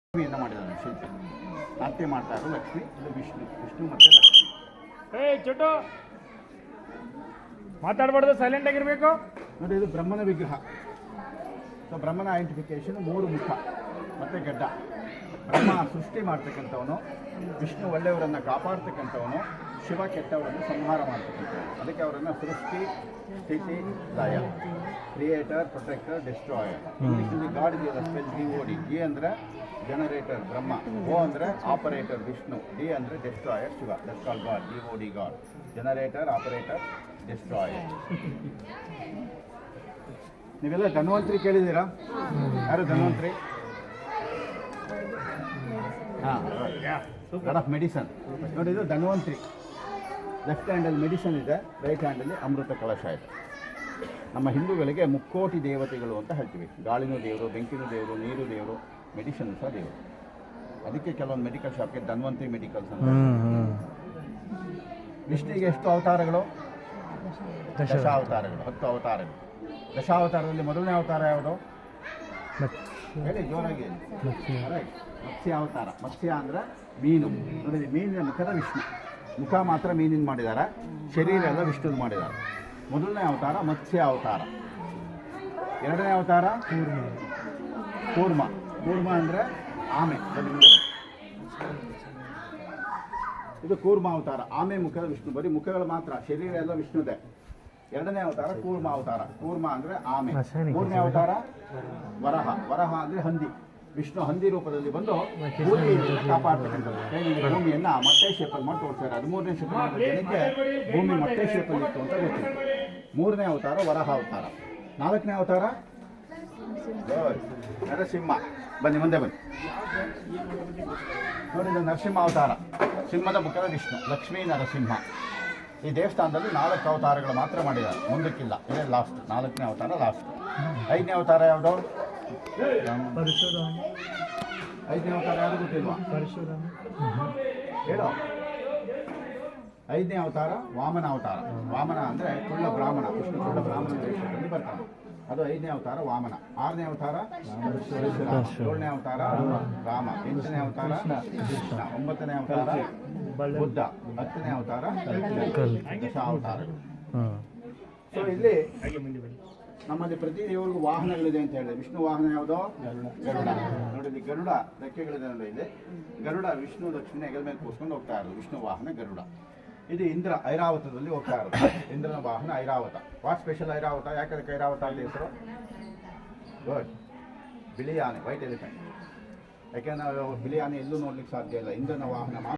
ಲಕ್ಷ್ಮಿಯನ್ನು ಮಾಡಿದ್ದಾನೆ ಶಿಲ್ಪಿ. ನಾಟ್ಯ ಮಾಡ್ತಾ ಇರೋ ಲಕ್ಷ್ಮಿ, ಇದು ವಿಷ್ಣು ಮತ್ತು ಲಕ್ಷ್ಮಿ. ಚುಟ್ಟು ಮಾತಾಡಬಾರ್ದು, ಸೈಲೆಂಟ್ ಆಗಿರಬೇಕು ನೋಡಿ. ಇದು ಬ್ರಹ್ಮನ ವಿಗ್ರಹ. ಸೊ ಬ್ರಹ್ಮನ ಐಡೆಂಟಿಫಿಕೇಶನ್ 3 ಮುಖ ಮತ್ತು ಗಡ್ಡ. ಬ್ರಹ್ಮ ಸೃಷ್ಟಿ ಮಾಡ್ತಕ್ಕಂಥವನು, ವಿಷ್ಣು ಒಳ್ಳೆಯವರನ್ನು ಕಾಪಾಡ್ತಕ್ಕಂಥವನು, ಶಿವ ಕೆಟ್ಟವರನ್ನು ಸಂಹಾರ ಮಾಡ್ತಕ್ಕಂಥವನು. ಅದಕ್ಕೆ ಅವರನ್ನು ಸೃಷ್ಟಿ, ಸ್ಥಿತಿ, ಲಯ, ಕ್ರಿಯೇಟರ್, ಪ್ರೊಟೆಕ್ಟರ್, ಡಿಸ್ಟ್ರಾಯರ್. ಇಂಗ್ಲೀಷಲ್ಲಿ ಗಾಡ್ ಇದೆಯಲ್ಲ ಸ್ಪೆಲ್ DOD. ಡಿ ಅಂದರೆ ಜನರೇಟರ್ ಬ್ರಹ್ಮ, ಓ ಅಂದರೆ ಆಪರೇಟರ್ ವಿಷ್ಣು, ಡಿ ಅಂದರೆ destroyer Shiva. That's called god. DOD god. Generator, operator, destroyer. ನೀವೆಲ್ಲ ಧನ್ವಂತರಿ ಕೇಳಿದ್ದೀರಾ? ಯಾರು ಧನ್ವಂತರಿ? ಹಾಂ, ಗಾಡ್ ಆಫ್ ಮೆಡಿಸನ್. ನೋಡಿ, ಇದು ಧನ್ವಂತರಿ. ಲೆಫ್ಟ್ ಹ್ಯಾಂಡಲ್ಲಿ ಮೆಡಿಸನ್ ಇದೆ, ರೈಟ್ ಹ್ಯಾಂಡಲ್ಲಿ ಅಮೃತ ಕಲಶ ಇದೆ. ನಮ್ಮ ಹಿಂದೂಗಳಿಗೆ ಮುಕ್ಕೋಟಿ ದೇವತೆಗಳು ಅಂತ ಹೇಳ್ತೀವಿ. ಗಾಳಿನೂ ದೇವರು, ಬೆಂಕಿನೂ ದೇವರು, ನೀರು ದೇವರು, ಮೆಡಿಸನ್ ಸಹ ದೇವರು. ಅದಕ್ಕೆ ಕೆಲವೊಂದು ಮೆಡಿಕಲ್ ಶಾಪ್ಗೆ ಧನ್ವಂತರಿ ಮೆಡಿಕಲ್ಸ್ ಅಂತ. ವಿಷ್ಣುವಿಗೆ ಎಷ್ಟು ಅವತಾರಗಳು? ದಶಾವತಾರಗಳು, 10 ಅವತಾರಗಳು. ದಶಾವತಾರದಲ್ಲಿ ಮೊದಲನೇ ಅವತಾರ ಯಾವುದು ಹೇಳಿ ಜೋರಾಗಿ? ಮತ್ಸ್ಯ ಅವತಾರ. ಮತ್ಸ್ಯ ಅಂದರೆ ಮೀನು. ನೋಡಿ, ಮೀನಿನ ಮುಖದ ವಿಷ್ಣು. ಮುಖ ಮಾತ್ರ ಮೀನಿನ ಮಾಡಿದ್ದಾರೆ, ಶರೀರ ಎಲ್ಲ ವಿಷ್ಣುದು ಮಾಡಿದ್ದಾರೆ. ಮೊದಲನೇ ಅವತಾರ ಮತ್ಸ್ಯ ಅವತಾರ. ಎರಡನೇ ಅವತಾರ ಕೂರ್ಮ. ಕೂರ್ಮ ಅಂದರೆ ಆಮೆ. ಇದು ಕೂರ್ಮ ಅವತಾರ. ಆಮೆ ಮುಖದ ವಿಷ್ಣು, ಬರೀ ಮುಖಗಳು ಮಾತ್ರ, ಶರೀರ ಎಲ್ಲ ವಿಷ್ಣುದೆ. ಎರಡನೇ ಅವತಾರ ಕೂರ್ಮ ಅವತಾರ. ಕೂರ್ಮ ಅಂದರೆ ಆಮೆ. ಮೂರನೇ ಅವತಾರ ವರಹ. ವರಹ ಅಂದರೆ ಹಂದಿ. ವಿಷ್ಣು ಹಂದಿ ರೂಪದಲ್ಲಿ ಬಂದು ಭೂಮಿಯನ್ನು ಕಾಪಾಡ್ತಕ್ಕಂಥದ್ದು. ಭೂಮಿಯನ್ನು ಮೊಟ್ಟೆ ಶೇಪಲ್ಲಿ ಮಾಡಿ ತೋರಿಸ್ತಾರೆ. 13ನೇ ಶತಮಾನದ ಜನಕ್ಕೆ ಭೂಮಿ ಮೊಟ್ಟೆ ಶೇಪಲ್ಲಿ ಇತ್ತು ಅಂತ ಗೊತ್ತಿತ್ತು. ಮೂರನೇ ಅವತಾರ ವರಹ ಅವತಾರ. ನಾಲ್ಕನೇ ಅವತಾರ ನರಸಿಂಹ. ಬನ್ನಿ ಮುಂದೆ ಬನ್ನಿ. ನೋಡಿ, ಇದು ನರಸಿಂಹ ಅವತಾರ. ಸಿಂಹದ ಮುಖದ ವಿಷ್ಣು, ಲಕ್ಷ್ಮೀ ನರಸಿಂಹ. ಈ ದೇವಸ್ಥಾನದಲ್ಲಿ 4 ಅವತಾರಗಳು ಮಾತ್ರ ಮಾಡಿದ್ದಾರೆ, ಮುಂದಕ್ಕಿಲ್ಲ. ಇದೇ ಲಾಸ್ಟ್, 4ನೇ ಅವತಾರ ಲಾಸ್ಟ್. 5ನೇ ಅವತಾರ ಯಾವುದು? 5ನೇ ಅವತಾರ ಯಾರು ಗೊತ್ತಿಲ್ವಾ? ಹೇಳೋ. 5ನೇ ಅವತಾರ ವಾಮನ ಅವತಾರ. ವಾಮನ ಅಂದರೆ ಕುಳ್ಳ ಬ್ರಾಹ್ಮಣ. ವಿಷ್ಣು ಕುಳ್ಳ ಬ್ರಾಹ್ಮಣ ವೇಷದಲ್ಲಿ ಬರ್ತಾನೆ, ಅದು 5ನೇ ಅವತಾರ ವಾಮನ. 6ನೇ ಅವತಾರ ಪರಶುರಾಮ. 7ನೇ ಅವತಾರ ರಾಮ. 8ನೇ ಅವತಾರ ಕೃಷ್ಣ. 9ನೇ ಅವತಾರ ಬುದ್ಧ. 10ನೇ ಅವತಾರ ದಶಾವತಾರಗಳು. ಸೊ ಇಲ್ಲಿ ನಮ್ಮಲ್ಲಿ ಪ್ರತಿ ದೇವರಿಗೂ ವಾಹನಗಳಿದೆ ಅಂತ ಹೇಳಿದೆ. ವಿಷ್ಣು ವಾಹನ ಯಾವುದೋ? ಗರುಡ. ನೋಡಿ, ಗರುಡ ರೆಕ್ಕೆಗಳಿದೆ ನೋಡಿ. ಇಲ್ಲಿ ಗರುಡ ವಿಷ್ಣು ಲಕ್ಷ್ಮೀ ಹೆಗಲ ಮೇಲೆ ಕೂರ್ಸ್ಕೊಂಡು ಹೋಗ್ತಾ ಇರೋದು. ವಿಷ್ಣು ವಾಹನ ಗರುಡ. ಇದು ಇಂದ್ರ ಐರಾವತದಲ್ಲಿ ಹೋಗ್ತಾ ಇರೋದು. ಇಂದ್ರನ ವಾಹನ ಐರಾವತ. What special Airavata? ಯಾಕಂದ್ರೆ ಐರಾವತ ಅಲ್ಲಿ ಹೆಸರು? ಗುಡ್. ಬಿಳಿ ಆನೆ, ವೈಟ್ ಎಲಿಫೆಂಟ್. ಯಾಕೆಂದ್ರೆ ನಾವು ಬಿಳಿ ಆನೆ ಎಲ್ಲೂ ನೋಡ್ಲಿಕ್ಕೆ ಸಾಧ್ಯ ಇಲ್ಲ. ಇಂದ್ರನ ವಾಹನ